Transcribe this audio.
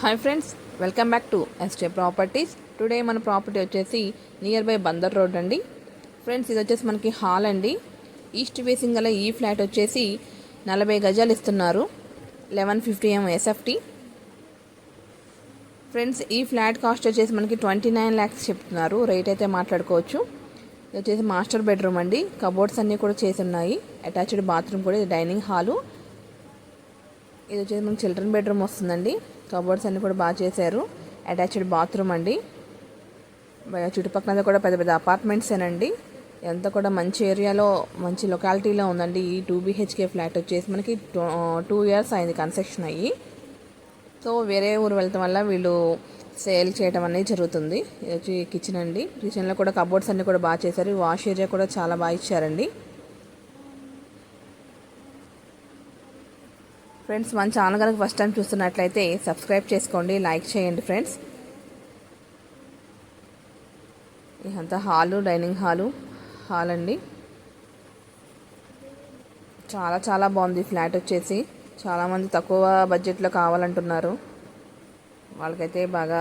Hi friends, welcome back to Este properties. Today మన property వచ్చేసి near by Bandar road అండి. Friends, ఇది వచ్చేసి మనకి హాల్ అండి. ఈస్ట్ ఫేసింగ్ గల ఈ ఫ్లాట్ వచ్చేసి 40 గజాలు ఇస్తున్నారు. 1150 ఎస్ఎఫ్టీ. ఫ్రెండ్స్, ఈ ఫ్లాట్ కాస్ట్ వచ్చేసి మనకి 29 lakhs చెప్తున్నారు. రేట్ అయితే మాట్లాడుకోవచ్చు. ఇది వచ్చేసి మాస్టర్ బెడ్రూమ్ అండి. కబోర్డ్స్ అన్నీ కూడా చేసి ఉన్నాయి. అటాచ్డ్ బాత్రూమ్ కూడా, ఇది డైనింగ్ హాలు. ఇది వచ్చేసి మనకి చిల్డ్రన్ బెడ్రూమ్ వస్తుందండి. కబోర్డ్స్ అన్నీ కూడా బాగా చేశారు. అటాచ్డ్ బాత్రూమ్ అండి. చుట్టుపక్కల కూడా పెద్ద పెద్ద అపార్ట్మెంట్సేనండి. ఎంత కూడా మంచి ఏరియాలో, మంచి లొకాలిటీలో ఉందండి. ఈ 2 BHK ఫ్లాట్ వచ్చేసి మనకి 2 years అయింది కన్స్ట్రక్షన్ అయ్యి. సో వేరే ఊరు వెళ్ళటం వల్ల వీళ్ళు సేల్ చేయడం అనేది జరుగుతుంది. ఇది వచ్చి కిచెన్ అండి. కిచెన్లో కూడా కబోర్డ్స్ అన్నీ కూడా బాగా చేశారు. వాష్ ఏరియా కూడా చాలా బాగా ఇచ్చారండి. ఫ్రెండ్స్, మన ఛానల్ కనుక ఫస్ట్ టైం చూస్తున్నట్లయితే సబ్స్క్రైబ్ చేసుకోండి, లైక్ చేయండి ఫ్రెండ్స్. ఇదంతా హాలు, డైనింగ్ హాల్ అండి. చాలా చాలా బాగుంది ఫ్లాట్ వచ్చేసి. చాలామంది తక్కువ బడ్జెట్లో కావాలంటున్నారు. వాళ్ళకైతే బాగా